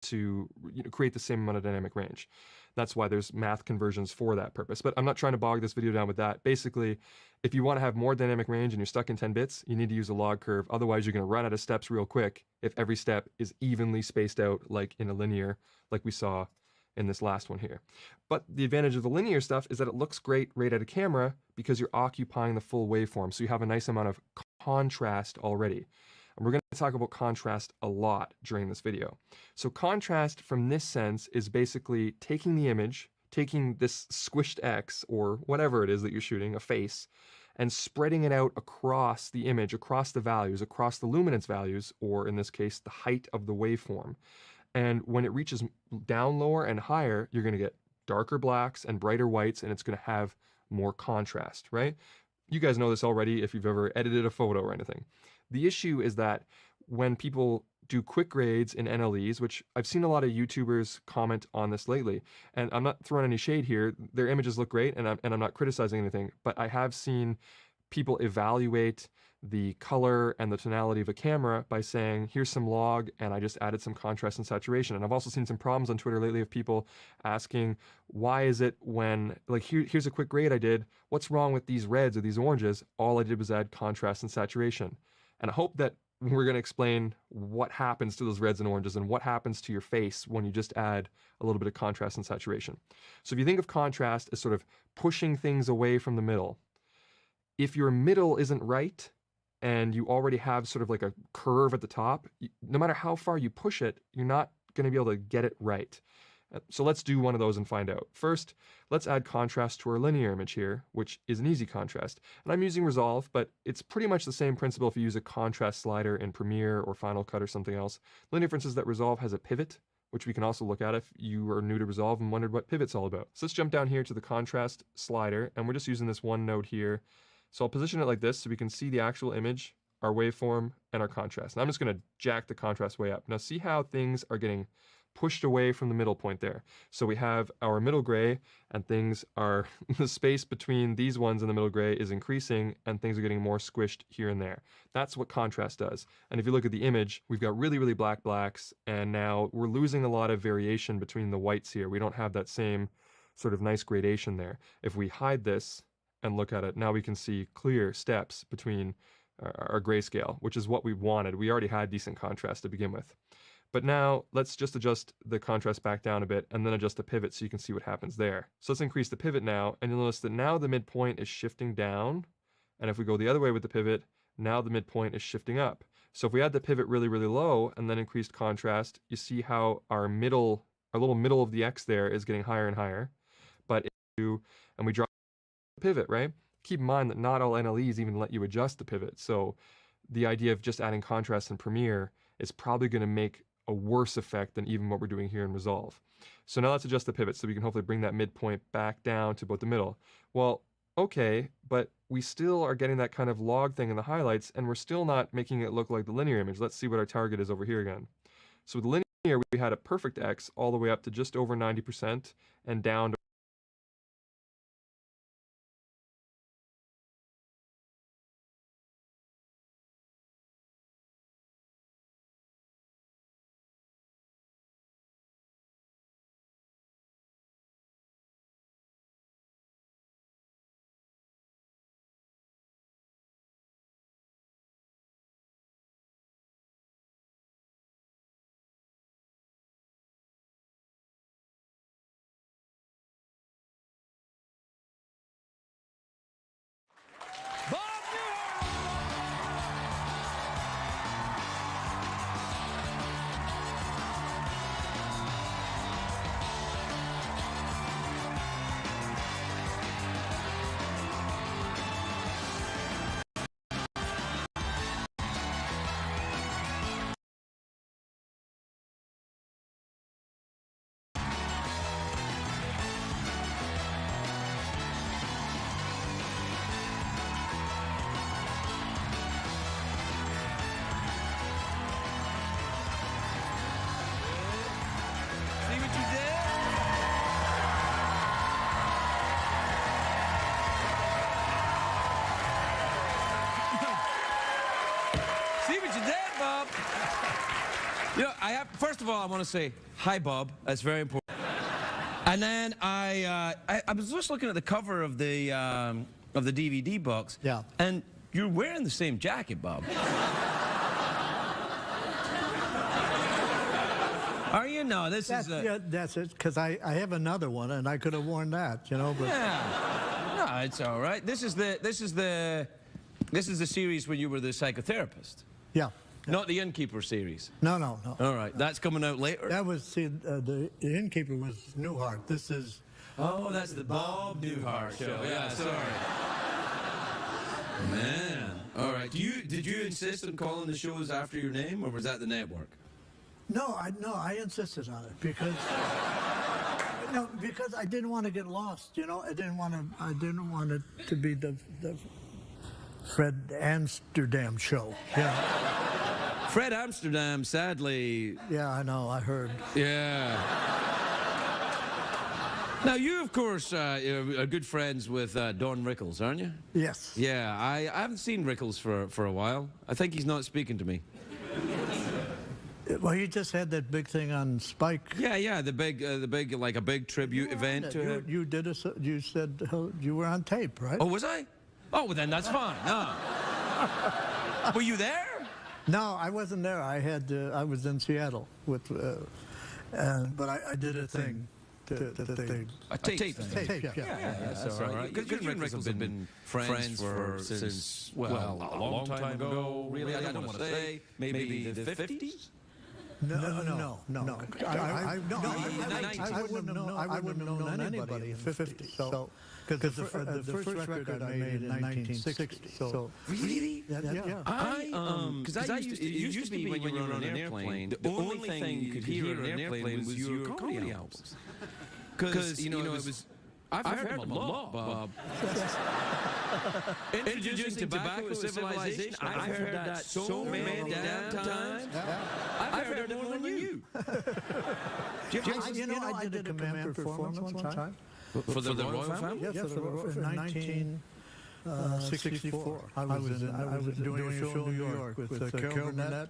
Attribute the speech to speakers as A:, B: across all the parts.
A: to create the same amount of dynamic range. That's why there's math conversions for that purpose. But I'm not trying to bog this video down with that. Basically, if you want to have more dynamic range and you're stuck in 10 bits, you need to use a log curve. Otherwise, you're going to run out of steps real quick if every step is evenly spaced out like in a linear, like we saw in this last one here. But the advantage of the linear stuff is that it looks great right at a camera because you're occupying the full waveform. So you have a nice amount of contrast already. And we're going to talk about contrast a lot during this video. So contrast from this sense is basically taking the image, taking this squished X or whatever it is that you're shooting, a face, and spreading it out across the image, across the values, across the luminance values, or in this case, the height of the waveform. And when it reaches down lower and higher, you're going to get darker blacks and brighter whites, and it's going to have more contrast, right? You guys know this already if you've ever edited a photo or anything. The issue is that when people do quick grades in NLEs, which I've seen a lot of YouTubers comment on this lately, and I'm not throwing any shade here, their images look great, and I'm not criticizing anything, but I have seen people evaluate the color and the tonality of a camera by saying, here's some log, and I just added some contrast and saturation. And I've also seen some problems on Twitter lately of people asking, why is it when, like, here's a quick grade I did, what's wrong with these reds or these oranges? All I did was add contrast and saturation. And I hope that we're going to explain what happens to those reds and oranges and what happens to your face when you just add a little bit of contrast and saturation. So if you think of contrast as sort of pushing things away from the middle, if your middle isn't right and you already have sort of like a curve at the top, no matter how far you push it, you're not going to be able to get it right. So let's do one of those and find out. First, let's add contrast to our linear image here, which is an easy contrast. And I'm using Resolve, but it's pretty much the same principle if you use a contrast slider in Premiere or Final Cut or something else. The only difference is that Resolve has a pivot, which we can also look at if you are new to Resolve and wondered what pivot's all about. So let's jump down here to the contrast slider, and we're just using this one node here. So I'll position it like this so we can see the actual image, our waveform, and our contrast. And I'm just going to jack the contrast way up. Now see how things are getting pushed away from the middle point there. So we have our middle gray, and things are, the space between these ones and the middle gray is increasing, and things are getting more squished here and there. That's what contrast does. And if you look at the image, we've got really, really black blacks, and now we're losing a lot of variation between the whites here. We don't have that same sort of nice gradation there. If we hide this and look at it, now we can see clear steps between our grayscale, which is what we wanted. We already had decent contrast to begin with. But now let's just adjust the contrast back down a bit and then adjust the pivot so you can see what happens there. So let's increase the pivot now, and you'll notice that now the midpoint is shifting down. And if we go the other way with the pivot, now the midpoint is shifting up. So if we add the pivot really, really low and then increased contrast, you see how our little middle of the X there is getting higher and higher. But if and we drop pivot, right? Keep in mind that not all NLEs even let you adjust the pivot. So the idea of just adding contrast in Premiere is probably going to make a worse effect than even what we're doing here in Resolve. So now let's adjust the pivot so we can hopefully bring that midpoint back down to about the middle. Well, okay, but we still are getting that kind of log thing in the highlights, and we're still not making it look like the linear image. Let's see what our target is over here again. So with the linear, we had a perfect X all the way up to just over 90% and down to
B: first of all, I want to say hi, Bob. That's very important. And then I was just looking at the cover of the DVD box.
C: Yeah.
B: And you're wearing the same jacket, Bob. Are you? No, this is.
C: Yeah, that's it. Because I have another one, and I could have worn that, you know. But
B: Yeah. No, it's all right. This is the series when you were the psychotherapist.
C: yeah.
B: Not the Innkeeper series.
C: No.
B: All right, that's coming out later.
C: That was the Innkeeper was Newhart. This is.
B: Oh, that's the Bob Newhart show. Yeah, sorry. Man. All right. Did you insist on calling the shows after your name, or was that the network?
C: No, I insisted on it because because I didn't want to get lost. You know, I didn't want it to be the Fred Amsterdam show. Yeah.
B: Fred Amsterdam, sadly.
C: Yeah, I know. I heard.
B: Yeah. Now, you, of course, are good friends with Don Rickles, aren't you?
C: Yes.
B: Yeah, I haven't seen Rickles for a while. I think he's not speaking to me.
C: Well, he just had that big thing on Spike.
B: Yeah, the big, like a big tribute event to him.
C: You did you said you were on tape, right?
B: Oh, was I? Oh, well, then that's fine. No. Were you there?
C: No, I wasn't there. I was in Seattle with, but I did a thing.
B: A tape.
C: Yeah.
B: That's all right. Because you and Rickles have been friends since, well, a long time ago. Really, I don't want to say. Maybe the 50s?
C: No. I wouldn't have known anybody in the 50s. So, because the first record I made in 1960. So
B: really?
C: Yeah.
B: Because it used to be when you were on an airplane, the only thing you could hear on an airplane was your comedy albums. Because it was. I've heard them a lot, Bob. Introducing Tobacco to Civilization. I've heard that so many damn times. I've heard it more than you.
C: I did a command performance one time.
B: For the Royal Family?
C: Yes, in 1964. I was doing a show in New York with Carol Burnett,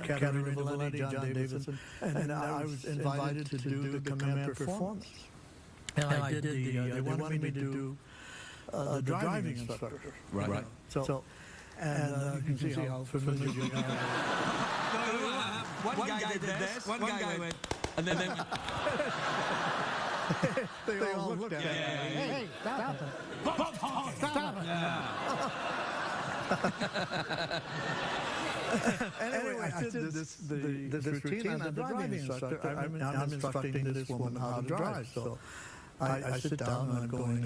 C: Catherine Valenti, John Davidson, and I was invited to do the command performance. And I did they wanted me to do the driving instructor.
B: Right.
C: So, and you can see how familiar you are.
B: One guy did this, one guy went, and then
C: they all looked at me. Hey, stop it. Stop it. Anyway, I did this routine as a driving instructor. I'm instructing this woman how to drive. So I sit down and I'm going,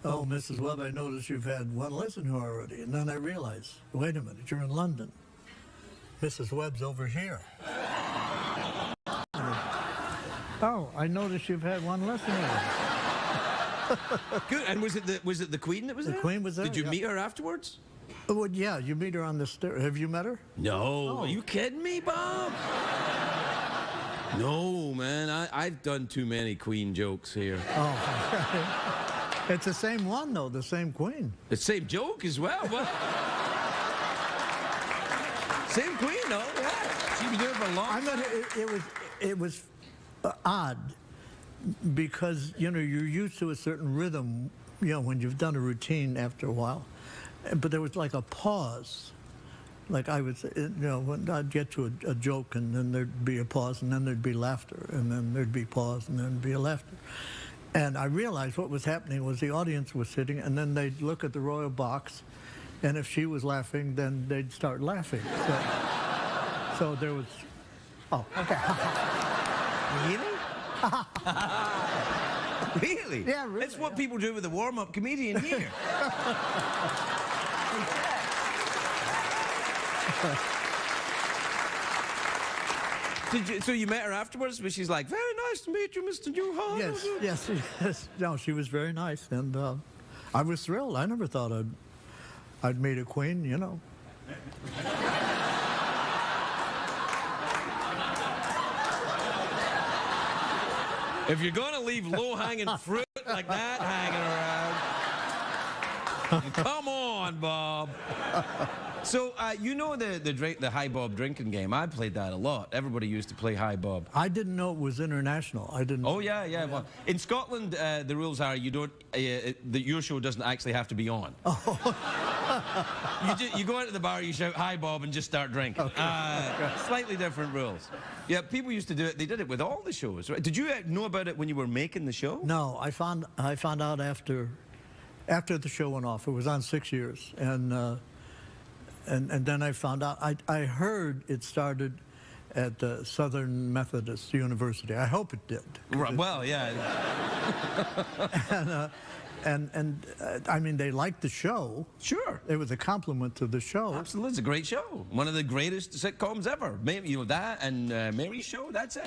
C: oh, Mrs. Webb, I noticed you've had one lesson here already. And then I realize, wait a minute, you're in London. Mrs. Webb's over here. Oh, I noticed you've had one lesson already.
B: Good. And was it the Queen that was there?
C: The Queen was there.
B: Did you meet her afterwards?
C: Well, yeah, you meet her on the stairs. Have you met her?
B: No. Oh. Are you kidding me, Bob? No, man. I've done too many Queen jokes here.
C: Oh, it's the same one, though, the same Queen.
B: The same joke as well. What? Same Queen, though. Yeah. She's been doing it for a long time.
C: It was odd because, you're used to a certain rhythm, when you've done a routine after a while. But there was like a pause. Like I would say, when I'd get to a joke and then there'd be a pause and then there'd be laughter and then there'd be pause and then there'd be a laughter. And I realized what was happening was the audience was sitting and then they'd look at the royal box and if she was laughing, then they'd start laughing. So there was, oh, okay.
B: Really? Really?
C: Yeah, really.
B: That's what people do with a warm-up comedian here. So you met her afterwards, but she's like, very nice to meet you, Mr. Newhart.
C: Yes. No, she was very nice, and I was thrilled. I never thought I'd meet a queen,
B: If you're going to leave low-hanging fruit like that hanging around, come on, Bob. So, you know the high bob drinking game. I played that a lot. Everybody used to play high bob.
C: I didn't know it was international. I didn't.
B: Oh, yeah. Well, in Scotland, the rules are you don't, your show doesn't actually have to be on. You go out to the bar, you shout hi Bob, and just start drinking. Okay. Slightly different rules. Yeah, people used to do it. They did it with all the shows, right? Did you know about it when you were making the show?
C: No, I found out after the show went off. It was on 6 years, and then I found out. I heard it started at Southern Methodist University. I hope it did.
B: Right, well, yeah.
C: And I mean, they liked the show.
B: Sure.
C: It was a compliment to the show.
B: Absolutely, it's a great show. One of the greatest sitcoms ever. Maybe, you know, that and Mary's Show. That's it.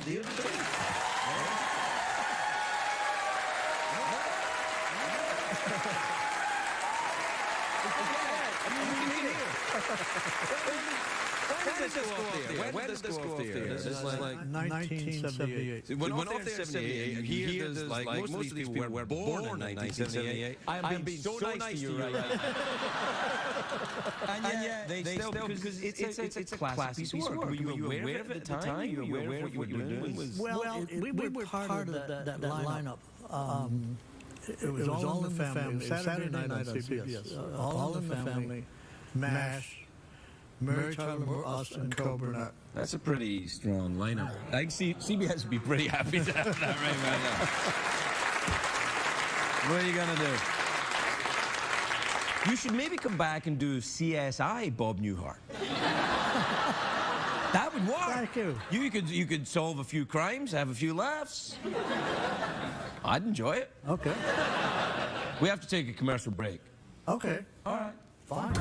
B: When did this go off the air? This is like
C: 1978.
B: It went off there in 78, and here, like most of these people were born in 1978. I am being so nice to you right now. And yet, they still, because it's a classic piece of work. Were you aware of it at the time? Were you aware of what you were doing?
C: Well, we were part of that lineup. It was All in the Family. Saturday night on CBS. All in the Family. MASH. Mary Tyler Moore, us, and Cole Burnett.
B: That's a pretty strong lineup. I think CBS would be pretty happy to have that right now. What are you going to do? You should maybe come back and do CSI Bob Newhart. That would work.
C: Thank you.
B: You could solve a few crimes, have a few laughs. I'd enjoy it.
C: Okay.
B: We have to take a commercial break.
C: Okay.
B: All right.
C: Fine.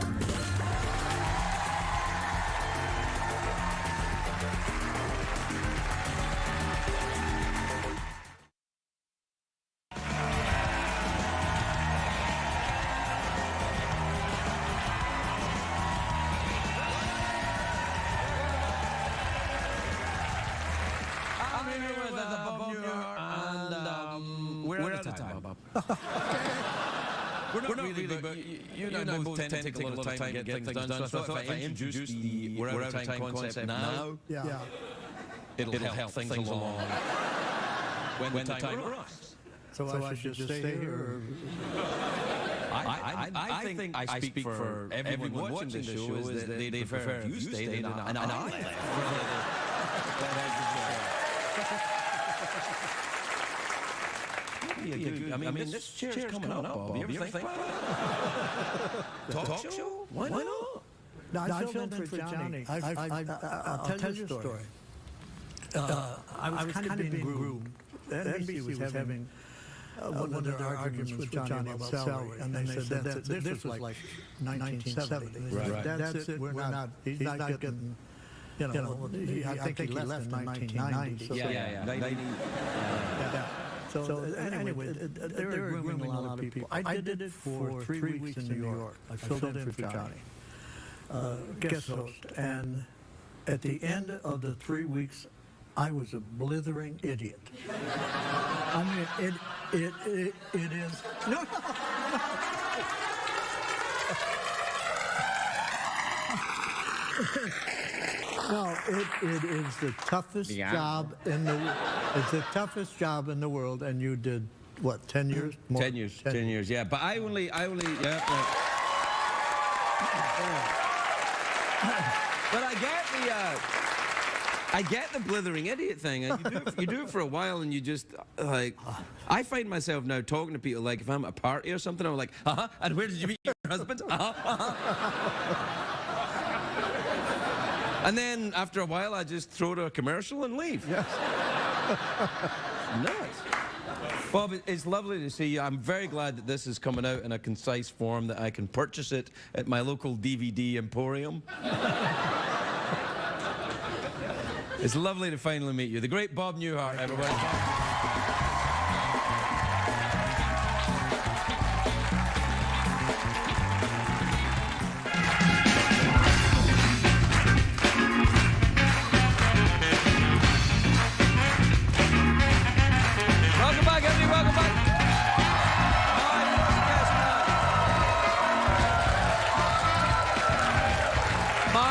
B: We're out of time, Bob. We're not really, but you and I both tend to take a lot of time to get things done. So I thought if I introduce the we're out of time concept now, it'll help things along when the time arrives.
C: So I should just stay here?
B: I think I speak for everyone watching the show is that they prefer if you stayed and I left. I mean, this chair's coming up, Bob. You ever think about it? Talk show? Why not?
C: No, I filled in for Johnny. I'll tell you a story. I was kind of being groomed. NBC was having one of their arguments with Johnny about salary, and they said this was like 1970.
B: Right.
C: That's it. We're not. He's not getting. You know, I think he left in 1990. So
B: Yeah.
C: So anyway, they were grooming a lot of people. I did it for 3 weeks in New York. I filled in for Johnny, guest host. And at the end of the 3 weeks, I was a blithering idiot. I mean, it is. No. No, it is the toughest job in the. It's the toughest job in the world, and you did what? 10 years? More?
B: 10 years. 10 years. Yeah, but I only. Yeah. But I get the blithering idiot thing. You do it for a while, and you just like. I find myself now talking to people like if I'm at a party or something, I'm like, and where did you meet your husband? And then after a while, I just throw to a commercial and leave.
C: Yes.
B: Nice. Bob, it's lovely to see you. I'm very glad that this is coming out in a concise form, that I can purchase it at my local DVD emporium. It's lovely to finally meet you. The great Bob Newhart, everybody.